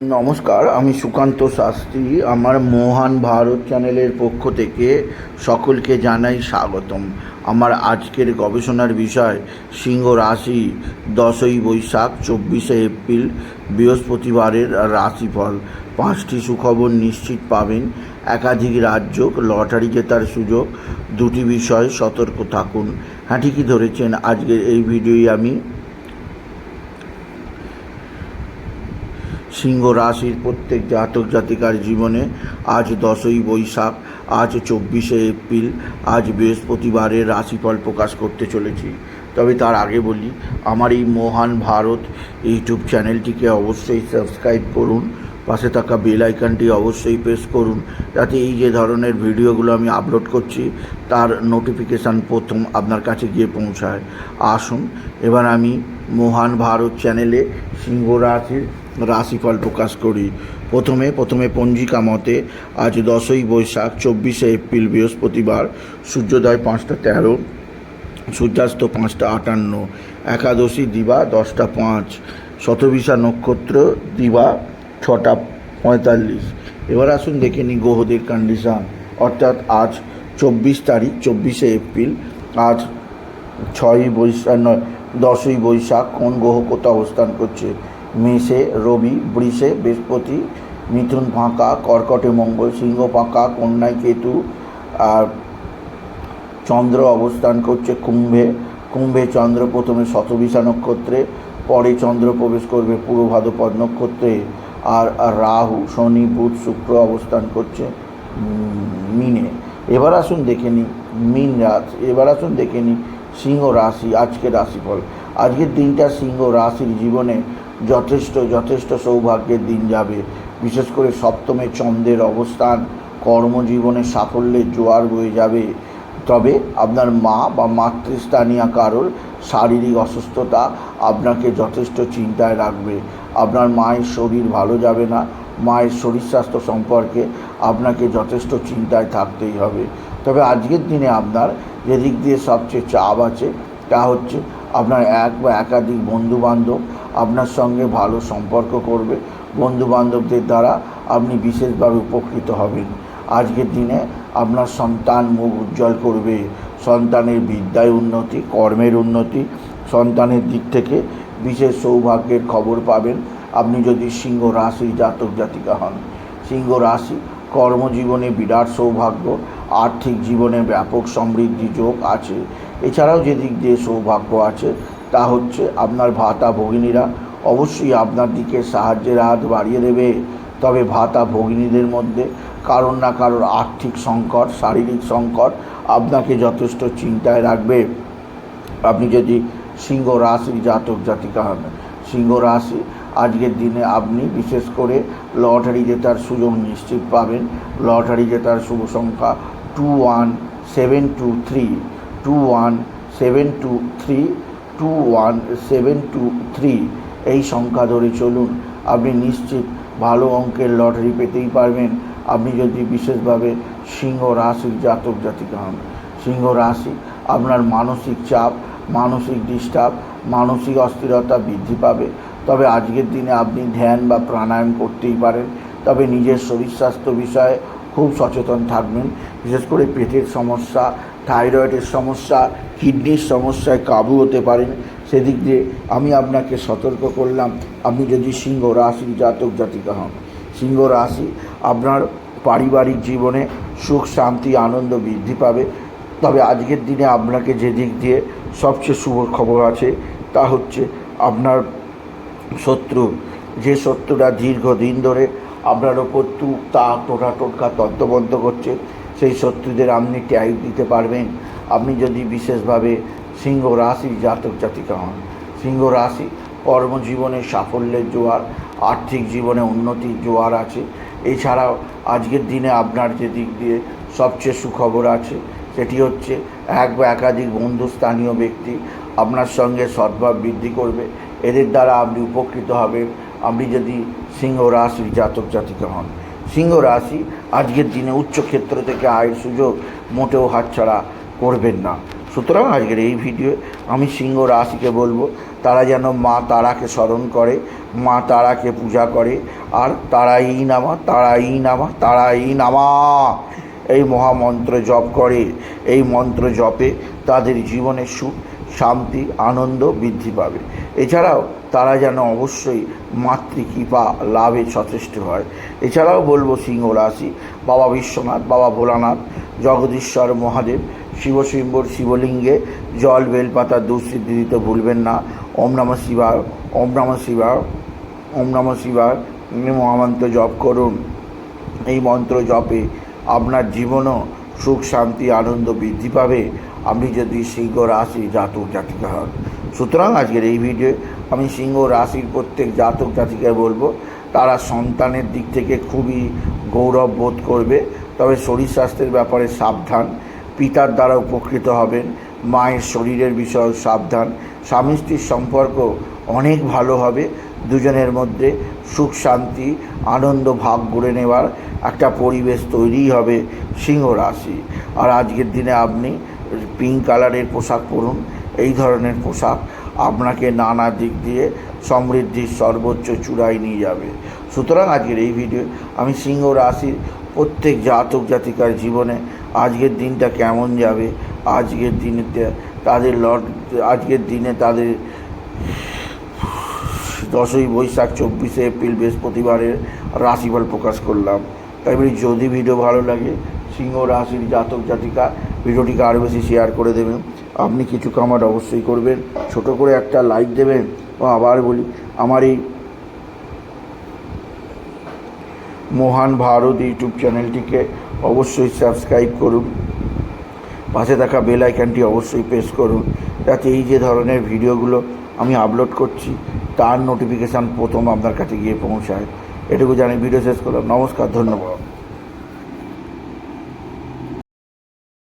নমস্কার, আমি সুকান্ত শাস্ত্রী। আমার মহান ভারত চ্যানেলের পক্ষ থেকে সকলকে জানাই স্বাগতম। আমার আজকের গবেষণার বিষয় সিংহ রাশি 10ই বৈশাখ 24শে এপ্রিল বৃহস্পতিবারের রাশিফল। 5টি সুখবর নিশ্চিত পাবেন, একাধিক রাজ্য, লটারি জেতার সুযোগ, 2টি বিষয়ে সতর্ক থাকুন। হ্যাঁ, ঠিকই ধরেছেন, আজকের এই ভিডিওই আমি সিংহ রাশির প্রত্যেক জাতক জাতিকার জীবনে আজ 10ই বৈশাখ, আজ 24শে এপ্রিল, আজ বৃহস্পতিবারের রাশিফল প্রকাশ করতে চলেছি। তবে তার আগে বলি, আমার এই মহান ভারত ইউটিউব চ্যানেলটিকে অবশ্যই সাবস্ক্রাইব করুন, পাশে থাকা বেল আইকনটি অবশ্যই প্রেস করুন, যাতে এই যে ধরনের ভিডিওগুলো আমি আপলোড করছি তার নোটিফিকেশান প্রথম আপনার কাছে গিয়ে পৌঁছায়। আসুন এবার আমি মহান ভারত চ্যানেলে সিংহ রাশির রাশিফল প্রকাশ করি। প্রথমে পঞ্জিকা মতে আজ 10ই বৈশাখ 24শে এপ্রিল বৃহস্পতিবার, সূর্যোদয় 5টা 13, সূর্যাস্ত 5টা 58, একাদশী দিবা 10টা 5, শতবিশা নক্ষত্র দিবা 6টা 45। এবার আসুন দেখে নিই গ্রহদের কন্ডিশান। অর্থাৎ আজ 24 তারিখ 24শে এপ্রিল, আজ 10ই বৈশাখ কোন গ্রহ কোথাও অবস্থান করছে? মেষে রবি, বৃষে বৃহস্পতি, মিথুন ফাঁকা, কর্কটে মঙ্গল, সিংহ ফাঁকা, কন্যায় কেতু, আর চন্দ্র অবস্থান করছে কুম্ভে চন্দ্র প্রথমে শতবিশা নক্ষত্রে, পরে চন্দ্র প্রবেশ করবে পূর্ব ভাদ্রপদ নক্ষত্রে, আর রাহু, শনি, বুধ, শুক্র অবস্থান করছে মিনে। এবার আসুন দেখে নিই সিংহ রাশি আজকের রাশিফল। আজকের দিনটা সিংহ রাশির জীবনে যথেষ্ট সৌভাগ্যের দিন যাবে। বিশেষ করে সপ্তমে চন্দ্রের অবস্থান কর্মজীবনে সাফল্যের জোয়ার বয়ে যাবে। তবে আপনার মা বা মাতৃস্থানীয় কারোর শারীরিক অসুস্থতা আপনাকে যথেষ্ট চিন্তায় রাখবে। আপনার মায়ের শরীর ভালো যাবে না, মায়ের শরীর স্বাস্থ্য সম্পর্কে আপনাকে যথেষ্ট চিন্তায় থাকতেই হবে। তবে আজকের দিনে আপনার যে দিক দিয়ে সবচেয়ে চাপ আছে তা হচ্ছে আপনার এক বা একাধিক বন্ধুবান্ধব আপনার সঙ্গে ভালো সম্পর্ক করবে। বন্ধুবান্ধবদের দ্বারা আপনি বিশেষভাবে উপকৃত হবেন। আজকের দিনে আপনার সন্তান মুখ উজ্জ্বল করবে। সন্তানের বিদ্যায় উন্নতি, কর্মের উন্নতি, সন্তানের দিক থেকে বিশেষ সৌভাগ্যের খবর পাবেন আপনি যদি সিংহ রাশির জাতক জাতিকা হন। সিংহ রাশি কর্মজীবনে বিরাট সৌভাগ্য, আর্থিক জীবনে ব্যাপক সমৃদ্ধি যোগ আছে। এছাড়াও যে দিক দিয়ে সৌভাগ্য আছে তা হচ্ছে আপনার ভাতা ভগিনীরা অবশ্যই আপনার দিকে সাহায্যের হাত বাড়িয়ে দেবে। তবে ভাতা ভগিনীদের মধ্যে কারোর না কারোর আর্থিক সংকট, শারীরিক সংকট আপনাকে যথেষ্ট চিন্তায় রাখবে আপনি যদি সিংহ রাশির জাতক জাতিকা হন। সিংহ রাশি আজকের দিনে আপনি বিশেষ করে লটারি জেতার সুযোগ নিশ্চিত পাবেন। লটারি জেতার শুভ সংখ্যা 21723, 21723, 21723। এই সংখ্যা ধরে চলুন, আপনি নিশ্চিত ভালো অঙ্কের লটারি পেতেই পারবেন আপনি যদি বিশেষভাবে সিংহ রাশির জাতক জাতিকা হন। সিংহ রাশি আপনার মানসিক চাপ, মানসিক ডিস্টার্ব, মানসিক অস্থিরতা বৃদ্ধি পাবে। তবে আজকের দিনে আপনি ধ্যান বা প্রাণায়াম করতেই পারেন। তবে নিজের শরীর স্বাস্থ্য বিষয়ে খুব সচেতন থাকবেন। বিশেষ করে পেটের সমস্যা, থাইরয়েডের সমস্যা, কিডনির সমস্যায় কাবু হতে পারেন। সেদিক দিয়ে আমি আপনাকে সতর্ক করলাম আপনি যদি সিংহ রাশির জাতক জাতিকা হন। সিংহ রাশি আপনার পারিবারিক জীবনে সুখ, শান্তি, আনন্দ বৃদ্ধি পাবে। তবে আজকের দিনে আপনাকে যে দিক দিয়ে সবচেয়ে শুভ খবর আছে তা হচ্ছে আপনার যে শত্রুরা দীর্ঘদিন ধরে আপনার ওপর টোটকা তত্ত্ববদ্ধ করছে, সেই শত্রুদের আপনি ট্যাগ দিতে পারবেন আপনি যদি বিশেষভাবে সিংহ রাশির জাতক জাতিকা হন। সিংহ রাশি কর্মজীবনে সাফল্যের জোয়ার, আর্থিক জীবনে উন্নতির জোয়ার আছে। এছাড়াও আজকের দিনে আপনার যে দিক দিয়ে সবচেয়ে সুখবর আছে সেটি হচ্ছে এক বা একাধিক বন্ধুস্থানীয় ব্যক্তি আপনার সঙ্গে সদ্ভাব বৃদ্ধি করবে। এদের দ্বারা আপনি উপকৃত হবেন আপনি যদি সিংহ রাশির জাতক জাতিকা হন। সিংহ রাশি আজকের দিনে উচ্চক্ষেত্র থেকে আয়ের সুযোগ মোটেও হাতছাড়া করবেন না। সুতরাং আজকের এই ভিডিও আমি সিংহ রাশিকে বলবো তারা যেন মা তারাকে স্মরণ করে, মা তারাকে পূজা করে, আর তারাই নামা তারাই নামা তারাই নামা এই মহামন্ত্র জপ করে। এই মন্ত্র জপে তাদের জীবনে সুখ, শান্তি, আনন্দ বৃদ্ধি পাবে। এছাড়াও তারা যেন অবশ্যই মাতৃকৃপা লাভে সচেষ্ট হয়। এছাড়াও বলবো সিংহ রাশি, বাবা বিশ্বনাথ, বাবা ভোলানাথ, জগদীশ্বর মহাদেব, শিবশম্ভুর শিবলিঙ্গে জল বেলপাতা দুঃসিদ্ধি দিতে ভুলবেন না। ওম নমঃ শিবায়, ওম নমঃ শিবায়, ওম নমঃ শিবায় মহামন্ত্র জপ করুন। এই মন্ত্র জপে আপনার জীবনও সুখ, শান্তি, আনন্দ বৃদ্ধি পাবে, আপনি যদি সিংহ রাশি জাতক জাতিকা হন। সুতরাং আজকের এই ভিডিও আমি সিংহ রাশির প্রত্যেক জাতক জাতিকায় বলবো, তারা সন্তানের দিক থেকে খুবই গৌরব বোধ করবে, তবে শরীর স্বাস্থ্যের ব্যাপারে সাবধান। পিতার দ্বারা উপকৃত হবেন, মায়ের শরীরের বিষয়ে সাবধান। স্বামী স্ত্রীর সম্পর্ক অনেক ভালো হবে, দুজনের মধ্যে সুখ, শান্তি, আনন্দ ভাগ করে নেওয়ার একটা পরিবেশ তৈরি হবে সিংহ রাশি। আর আজকের দিনে আপনি পিঙ্ক কালারের পোশাক পরুন। এই ধরনের পোশাক আপনাকে নানা দিক দিয়ে সমৃদ্ধির সর্বোচ্চ চূড়ায় নিয়ে যাবে। সুতরাং আজকের এই ভিডিও আমি সিংহ রাশির প্রত্যেক জাতক জাতিকার জীবনে আজকের দিনটা কেমন যাবে, আজকের দিনে তাদের 10ই বৈশাখ, 24শে এপ্রিল বৃহস্পতিবারের রাশিফল প্রকাশ করলাম। তাই বলি, যদি ভিডিও ভালো লাগে সিংহ রাশির জাতক জাতিকা ভিডিওটিকে আরও বেশি শেয়ার করে দেবেন। আপনি কিছু কমেন্ট অবশ্যই করবেন, ছোট করে একটা লাইক দেবেন। ও আবার বলি, আমার এই মহান ভারত ইউটিউব চ্যানেলটিকে অবশ্যই সাবস্ক্রাইব করুন, পাশে থাকা বেল আইকনটি অবশ্যই প্রেস করুন, যাতে এই যে ধরনের ভিডিওগুলো আমি আপলোড করছি তার নোটিফিকেশান প্রথম আপনার কাছে গিয়ে পৌঁছায়। এটুকু জানি ভিডিও শেষ করলাম। নমস্কার, ধন্যবাদ।